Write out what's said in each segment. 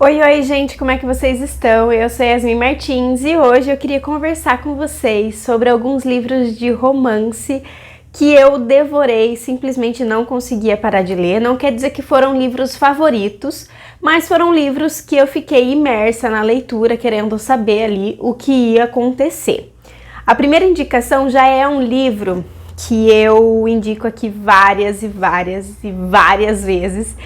Oi, gente, como é que vocês estão? Eu sou Yasmin Martins e hoje eu queria conversar com vocês sobre alguns livros de romance que eu devorei, simplesmente não conseguia parar de ler. Não quer dizer que foram livros favoritos, mas foram livros que eu fiquei imersa na leitura, querendo saber ali o que ia acontecer. A primeira indicação já é um livro que eu indico aqui várias vezes,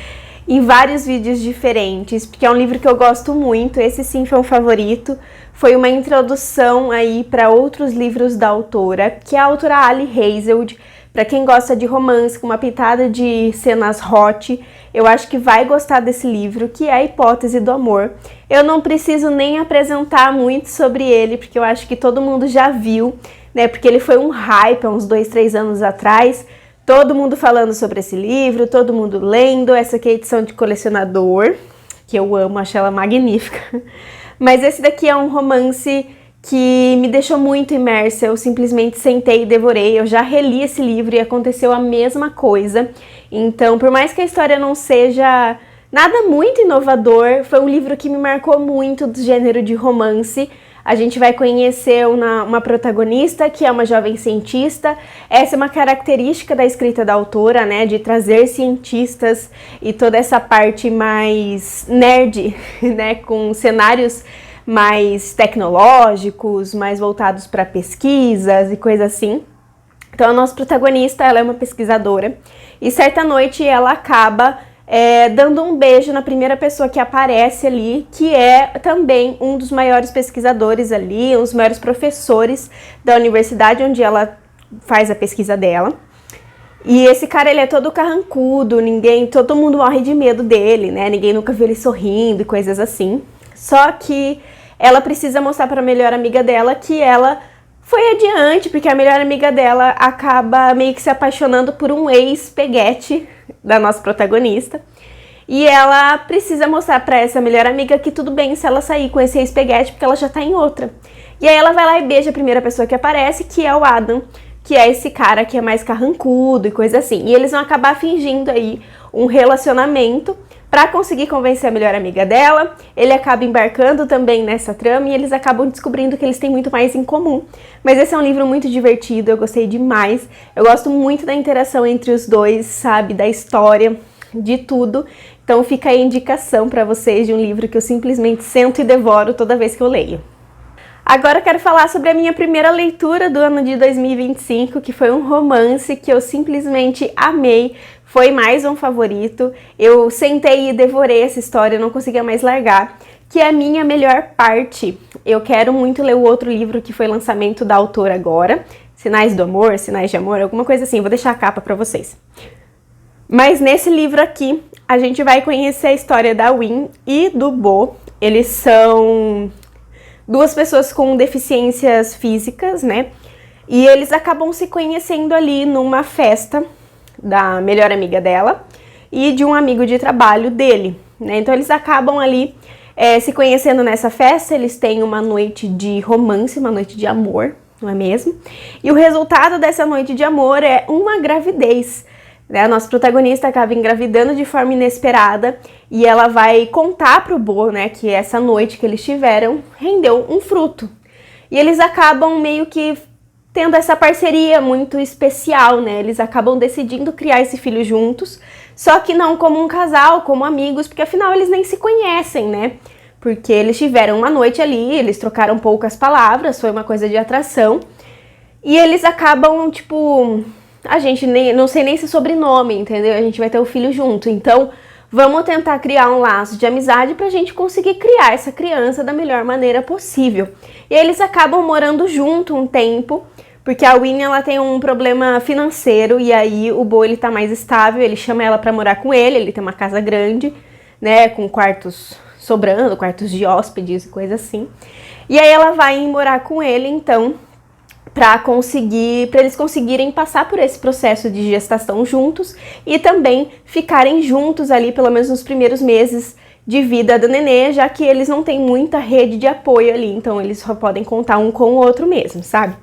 em vários vídeos diferentes, porque é um livro que eu gosto muito. Esse sim foi um favorito, foi uma introdução aí para outros livros da autora, que é a autora Ali Hazelwood. Para quem gosta de romance com uma pitada de cenas hot, eu acho que vai gostar desse livro, que é A Hipótese do Amor. Eu não preciso nem apresentar muito sobre ele, porque eu acho que todo mundo já viu, né? Porque ele foi um hype há uns 2-3 anos atrás. Todo mundo falando sobre esse livro, todo mundo lendo. Essa aqui é a edição de colecionador, que eu amo, acho ela magnífica. Mas esse daqui é um romance que me deixou muito imersa. Eu simplesmente sentei e devorei. Eu já reli esse livro e aconteceu a mesma coisa. Então, por mais que a história não seja nada muito inovador, foi um livro que me marcou muito do gênero de romance. A gente vai conhecer uma protagonista que é uma jovem cientista. Essa é uma característica da escrita da autora, né? De trazer cientistas e toda essa parte mais nerd, né? Com cenários mais tecnológicos, mais voltados para pesquisas e coisas assim. Então a nossa protagonista, ela é uma pesquisadora e certa noite ela acaba dando um beijo na primeira pessoa que aparece ali, que é também um dos maiores pesquisadores ali, um dos maiores professores da universidade onde ela faz a pesquisa dela. E esse cara, ele é todo carrancudo, todo mundo morre de medo dele, né? Ninguém nunca viu ele sorrindo e coisas assim. Só que ela precisa mostrar para a melhor amiga dela que ela foi adiante, porque a melhor amiga dela acaba meio que se apaixonando por um ex-peguete da nossa protagonista. E ela precisa mostrar para essa melhor amiga que tudo bem se ela sair com esse ex-peguete, porque ela já tá em outra. E aí ela vai lá e beija a primeira pessoa que aparece, que é o Adam, que é esse cara que é mais carrancudo e coisa assim. E eles vão acabar fingindo aí um relacionamento para conseguir convencer a melhor amiga dela. Ele acaba embarcando também nessa trama e eles acabam descobrindo que eles têm muito mais em comum. Mas esse é um livro muito divertido, eu gostei demais. Eu gosto muito da interação entre os dois, sabe? Da história, de tudo. Então fica aí a indicação para vocês de um livro que eu simplesmente sento e devoro toda vez que eu leio. Agora eu quero falar sobre a minha primeira leitura do ano de 2025, que foi um romance que eu simplesmente amei. Foi mais um favorito. Eu sentei e devorei essa história, não conseguia mais largar, que é a Minha Melhor Parte. Eu quero muito ler o outro livro que foi lançamento da autora agora, Sinais do Amor, Sinais de Amor, alguma coisa assim. Vou deixar a capa para vocês. Mas nesse livro aqui, a gente vai conhecer a história da Win e do Bo. Eles são duas pessoas com deficiências físicas, né? E eles acabam se conhecendo ali numa festa da melhor amiga dela e de um amigo de trabalho dele, né? Então eles acabam ali se conhecendo nessa festa. Eles têm uma noite de romance, uma noite de amor, não é mesmo? E o resultado dessa noite de amor é uma gravidez. A nossa protagonista acaba engravidando de forma inesperada e ela vai contar pro Bo, né, que essa noite que eles tiveram rendeu um fruto. E eles acabam meio que tendo essa parceria muito especial, né? Eles acabam decidindo criar esse filho juntos, só que não como um casal, como amigos, porque afinal eles nem se conhecem, né? Porque eles tiveram uma noite ali, eles trocaram poucas palavras, foi uma coisa de atração. E eles acabam, tipo, a gente não sei nem se sobrenome, entendeu? A gente vai ter o filho junto, então vamos tentar criar um laço de amizade pra gente conseguir criar essa criança da melhor maneira possível. E eles acabam morando junto um tempo, porque a Winnie, ela tem um problema financeiro e aí o Bo, ele tá mais estável, ele chama ela pra morar com ele tem uma casa grande, né, com quartos sobrando, quartos de hóspedes e coisa assim. E aí ela vai morar com ele, então, para eles conseguirem passar por esse processo de gestação juntos e também ficarem juntos ali pelo menos nos primeiros meses de vida da nenê, já que eles não têm muita rede de apoio ali, então eles só podem contar um com o outro mesmo, sabe?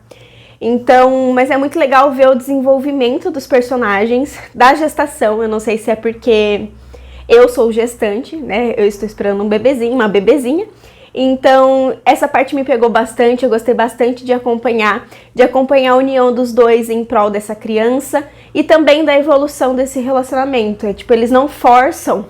Então, mas é muito legal ver o desenvolvimento dos personagens da gestação. Eu não sei se é porque Eu sou gestante, né? Eu estou esperando um bebezinho, uma bebezinha. Então, essa parte me pegou bastante, eu gostei bastante de acompanhar a união dos dois em prol dessa criança e também da evolução desse relacionamento. Tipo, eles não forçam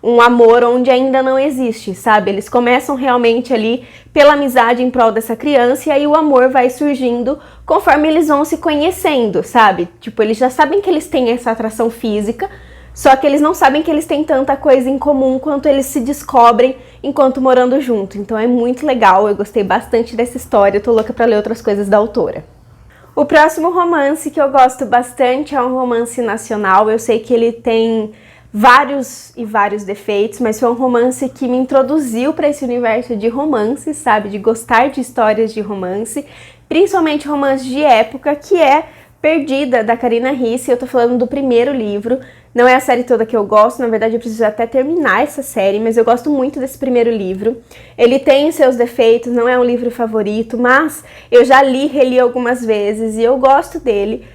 um amor onde ainda não existe, sabe? Eles começam realmente ali pela amizade em prol dessa criança e aí o amor vai surgindo conforme eles vão se conhecendo, sabe? Tipo, eles já sabem que eles têm essa atração física, só que eles não sabem que eles têm tanta coisa em comum quanto eles se descobrem enquanto morando junto. Então é muito legal, eu gostei bastante dessa história, eu tô louca pra ler outras coisas da autora. O próximo romance que eu gosto bastante é um romance nacional. Eu sei que ele tem vários defeitos, mas foi um romance que me introduziu para esse universo de romance, sabe? De gostar de histórias de romance, principalmente romance de época, que é Perdida, da Carina Ricci. Eu tô falando do primeiro livro. Não é a série toda que eu gosto, na verdade eu preciso até terminar essa série, mas eu gosto muito desse primeiro livro. Ele tem seus defeitos, não é um livro favorito, mas eu já reli algumas vezes e eu gosto dele.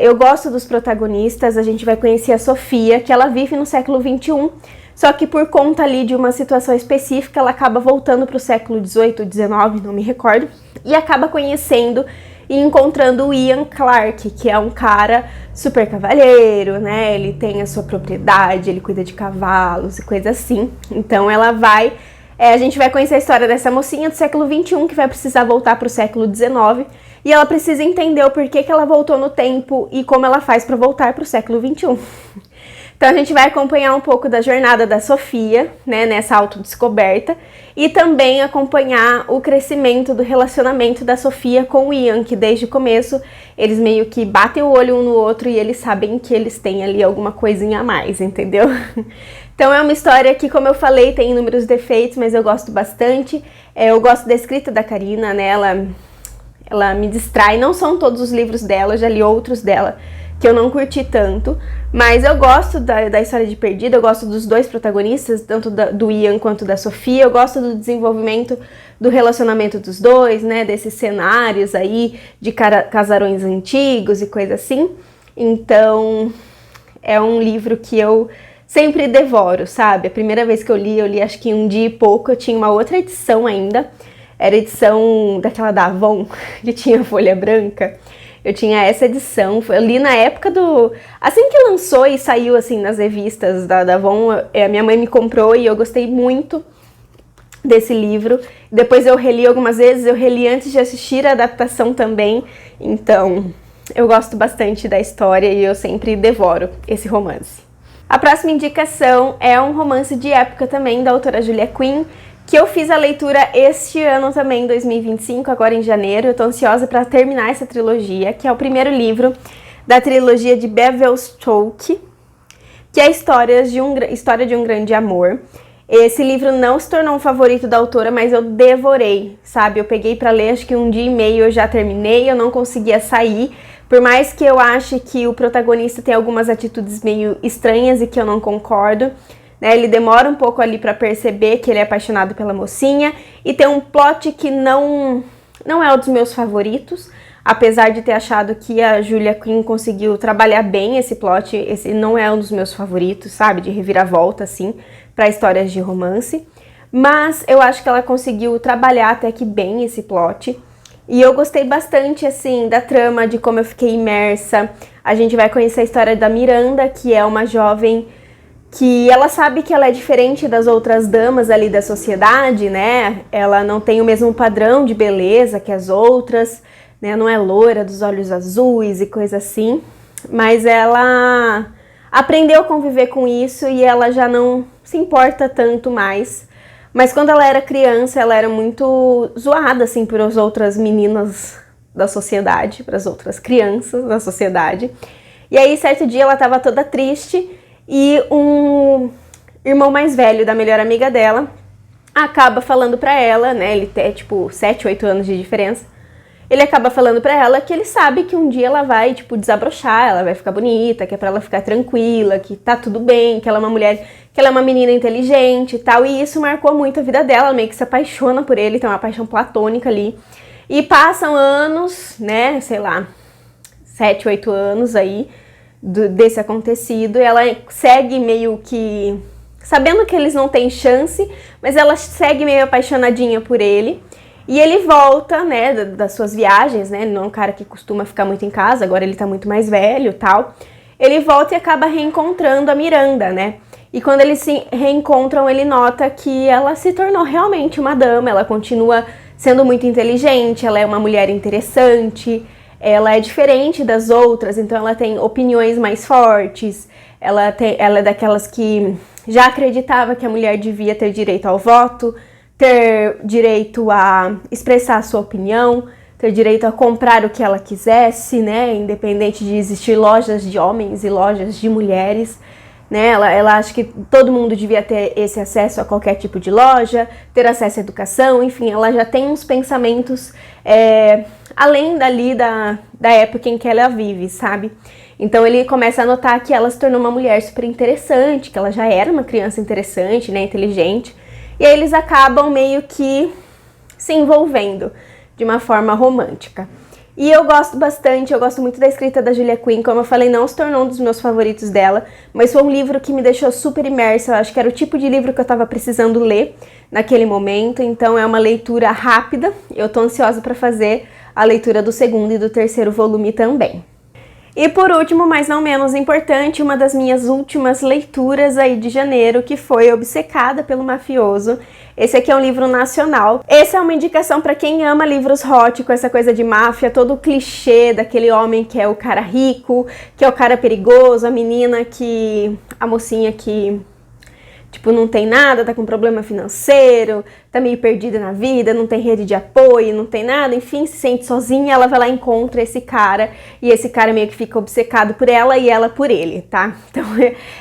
Eu gosto dos protagonistas, a gente vai conhecer a Sofia, que ela vive no século XXI, só que por conta ali de uma situação específica, ela acaba voltando para o século XVIII, XIX, não me recordo, e acaba conhecendo e encontrando o Ian Clark, que é um cara super cavalheiro, né? Ele tem a sua propriedade, ele cuida de cavalos e coisa assim. Então a gente vai conhecer a história dessa mocinha do século XXI que vai precisar voltar para o século XIX e ela precisa entender o porquê que ela voltou no tempo e como ela faz para voltar para o século XXI. Então a gente vai acompanhar um pouco da jornada da Sofia, né, nessa autodescoberta, e também acompanhar o crescimento do relacionamento da Sofia com o Ian, que desde o começo eles meio que batem o olho um no outro e eles sabem que eles têm ali alguma coisinha a mais, entendeu? Então é uma história que, como eu falei, tem inúmeros defeitos, mas eu gosto bastante. Eu gosto da escrita da Carina, né, ela me distrai. Não são todos os livros dela, eu já li outros dela que eu não curti tanto, mas eu gosto da história de Perdida, eu gosto dos dois protagonistas, tanto do Ian quanto da Sofia, eu gosto do desenvolvimento do relacionamento dos dois, né, desses cenários aí de casarões antigos e coisa assim. Então é um livro que eu sempre devoro, sabe? A primeira vez que eu li acho que um dia e pouco. Eu tinha uma outra edição ainda, era a edição daquela da Avon, que tinha folha branca. Eu tinha essa edição, eu li na época assim que lançou e saiu assim nas revistas da Avon, a minha mãe me comprou e eu gostei muito desse livro. Depois eu reli algumas vezes, eu reli antes de assistir a adaptação também, então eu gosto bastante da história e eu sempre devoro esse romance. A próxima indicação é um romance de época também, da autora Julia Quinn, que eu fiz a leitura este ano também, 2025, agora em janeiro. Eu tô ansiosa para terminar essa trilogia, que é o primeiro livro da trilogia de Bevelstoke, que é a história de um grande amor. Esse livro não se tornou um favorito da autora, mas eu devorei, sabe? Eu peguei para ler, acho que um dia e meio eu já terminei, eu não conseguia sair. Por mais que eu ache que o protagonista tem algumas atitudes meio estranhas e que eu não concordo, né, ele demora um pouco ali para perceber que ele é apaixonado pela mocinha e tem um plot que não é um dos meus favoritos, apesar de ter achado que a Julia Quinn conseguiu trabalhar bem esse plot. Esse não é um dos meus favoritos, sabe, de reviravolta assim, para histórias de romance, mas eu acho que ela conseguiu trabalhar até que bem esse plot. E eu gostei bastante, assim, da trama, de como eu fiquei imersa. A gente vai conhecer a história da Miranda, que é uma jovem que ela sabe que ela é diferente das outras damas ali da sociedade, né? Ela não tem o mesmo padrão de beleza que as outras, né? Não é loira, dos olhos azuis e coisa assim. Mas ela aprendeu a conviver com isso e ela já não se importa tanto mais. Mas quando ela era criança, ela era muito zoada, assim, por as outras meninas da sociedade, para as outras crianças da sociedade. E aí, certo dia, ela estava toda triste e um irmão mais velho da melhor amiga dela acaba falando pra ela, né, ele tem tipo 7, 8 anos de diferença, ele acaba falando pra ela que ele sabe que um dia ela vai, tipo, desabrochar, ela vai ficar bonita, que é pra ela ficar tranquila, que tá tudo bem, que ela é uma mulher, que ela é uma menina inteligente e tal, e isso marcou muito a vida dela, ela meio que se apaixona por ele, tem uma paixão platônica ali, e passam anos, né, sei lá, 7, 8 anos aí, desse acontecido. Ela segue meio que sabendo que eles não têm chance, mas ela segue meio apaixonadinha por ele. E ele volta, né, das suas viagens, né, ele não é um cara que costuma ficar muito em casa, agora ele tá muito mais velho e tal. Ele volta e acaba reencontrando a Miranda, né, e quando eles se reencontram, ele nota que ela se tornou realmente uma dama, ela continua sendo muito inteligente, ela é uma mulher interessante, ela é diferente das outras, então ela tem opiniões mais fortes, ela é daquelas que já acreditava que a mulher devia ter direito ao voto, ter direito a expressar a sua opinião, ter direito a comprar o que ela quisesse, né, independente de existir lojas de homens e lojas de mulheres, né, ela acha que todo mundo devia ter esse acesso a qualquer tipo de loja, ter acesso à educação, enfim, ela já tem uns pensamentos além da época em que ela vive, sabe? Então ele começa a notar que ela se tornou uma mulher super interessante, que ela já era uma criança interessante, né, inteligente, e aí eles acabam meio que se envolvendo de uma forma romântica. E eu gosto bastante, eu gosto muito da escrita da Julia Quinn, como eu falei, não se tornou um dos meus favoritos dela, mas foi um livro que me deixou super imersa, eu acho que era o tipo de livro que eu estava precisando ler naquele momento, então é uma leitura rápida, eu tô ansiosa para fazer a leitura do segundo e do terceiro volume também. E por último, mas não menos importante, uma das minhas últimas leituras aí de janeiro, que foi Obcecada pelo Mafioso. Esse aqui é um livro nacional. Essa é uma indicação para quem ama livros hot, com essa coisa de máfia, todo o clichê daquele homem que é o cara rico, que é o cara perigoso, a mocinha que tipo, não tem nada, tá com problema financeiro, tá meio perdida na vida, não tem rede de apoio, não tem nada, enfim, se sente sozinha, ela vai lá e encontra esse cara, e esse cara meio que fica obcecado por ela e ela por ele, tá? Então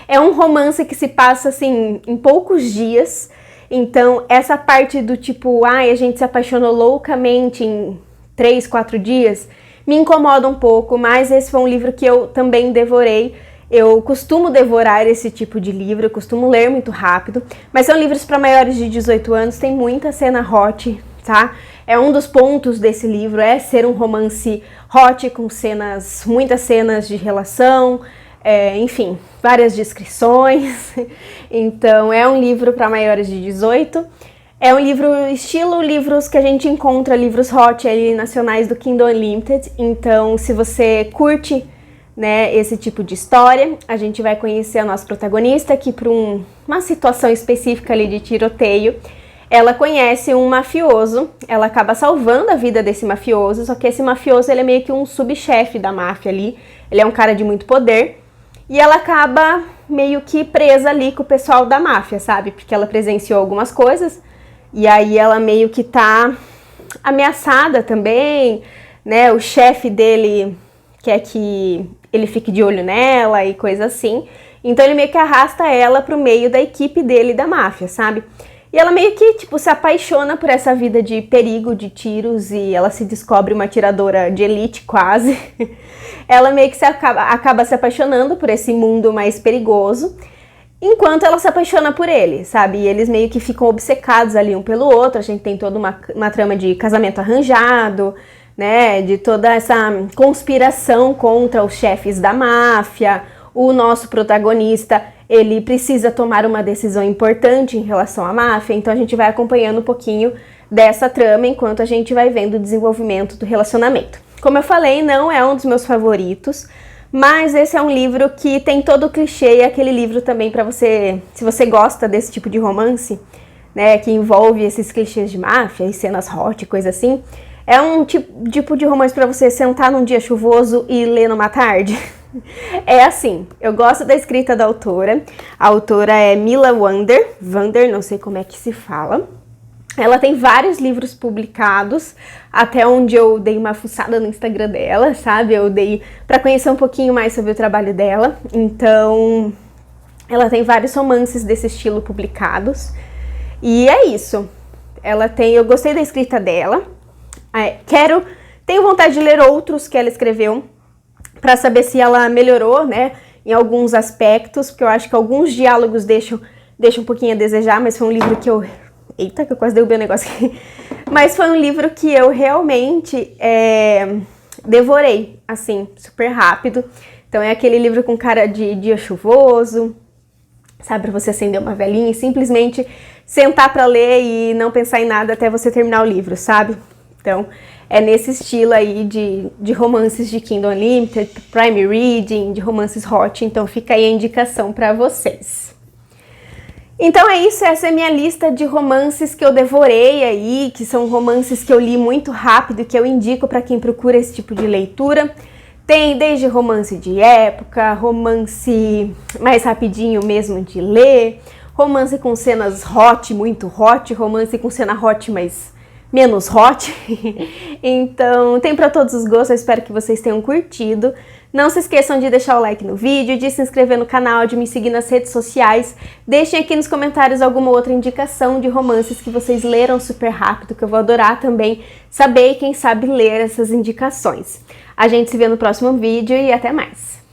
é um romance que se passa, assim, em poucos dias, então essa parte do tipo, a gente se apaixonou loucamente em 3, 4 dias, me incomoda um pouco, mas esse foi um livro que eu também devorei. Eu costumo devorar esse tipo de livro, eu costumo ler muito rápido, mas são livros para maiores de 18 anos, tem muita cena hot, tá? É um dos pontos desse livro, é ser um romance hot com muitas cenas de relação, enfim, várias descrições. Então é um livro para maiores de 18. É um livro estilo livros que a gente encontra, livros hot ali nacionais do Kindle Unlimited. Então se você curte, né, esse tipo de história, a gente vai conhecer a nossa protagonista que por uma situação específica ali de tiroteio, ela conhece um mafioso, ela acaba salvando a vida desse mafioso, só que esse mafioso ele é meio que um subchefe da máfia ali, ele é um cara de muito poder, e ela acaba meio que presa ali com o pessoal da máfia, sabe? Porque ela presenciou algumas coisas, e aí ela meio que tá ameaçada também, né, o chefe dele quer que ele fique de olho nela e coisa assim. Então ele meio que arrasta ela pro meio da equipe dele da máfia, sabe? E ela meio que, tipo, se apaixona por essa vida de perigo, de tiros, e ela se descobre uma atiradora de elite quase. Ela meio que acaba se apaixonando por esse mundo mais perigoso, enquanto ela se apaixona por ele, sabe? E eles meio que ficam obcecados ali um pelo outro. A gente tem toda uma trama de casamento arranjado, né, de toda essa conspiração contra os chefes da máfia. O nosso protagonista, ele precisa tomar uma decisão importante em relação à máfia, então a gente vai acompanhando um pouquinho dessa trama enquanto a gente vai vendo o desenvolvimento do relacionamento. Como eu falei, não é um dos meus favoritos, mas esse é um livro que tem todo o clichê, e aquele livro também para você, se você gosta desse tipo de romance, né, que envolve esses clichês de máfia e cenas hot, coisa assim. É um tipo de romance para você sentar num dia chuvoso e ler numa tarde. É assim, eu gosto da escrita da autora. A autora é Mila Wander, não sei como é que se fala. Ela tem vários livros publicados, até onde eu dei uma fuçada no Instagram dela, sabe? Eu dei para conhecer um pouquinho mais sobre o trabalho dela. Então, ela tem vários romances desse estilo publicados. E é isso. Eu gostei da escrita dela. Tenho vontade de ler outros que ela escreveu para saber se ela melhorou, né, em alguns aspectos, porque eu acho que alguns diálogos deixam um pouquinho a desejar, mas foi um livro que Eita, que eu quase derrubei o negócio aqui. Mas foi um livro que eu realmente devorei, assim, super rápido. Então é aquele livro com cara de dia chuvoso, sabe, para você acender uma velinha e simplesmente sentar para ler e não pensar em nada até você terminar o livro, sabe? Então é nesse estilo aí de romances de Kindle Unlimited, Prime Reading, de romances hot, então fica aí a indicação para vocês. Então é isso, essa é a minha lista de romances que eu devorei aí, que são romances que eu li muito rápido e que eu indico para quem procura esse tipo de leitura. Tem desde romance de época, romance mais rapidinho mesmo de ler, romance com cenas hot, muito hot, romance com cena hot, mas menos hot. Então tem para todos os gostos, eu espero que vocês tenham curtido. Não se esqueçam de deixar o like no vídeo, de se inscrever no canal, de me seguir nas redes sociais. Deixem aqui nos comentários alguma outra indicação de romances que vocês leram super rápido, que eu vou adorar também saber e quem sabe ler essas indicações. A gente se vê no próximo vídeo e até mais!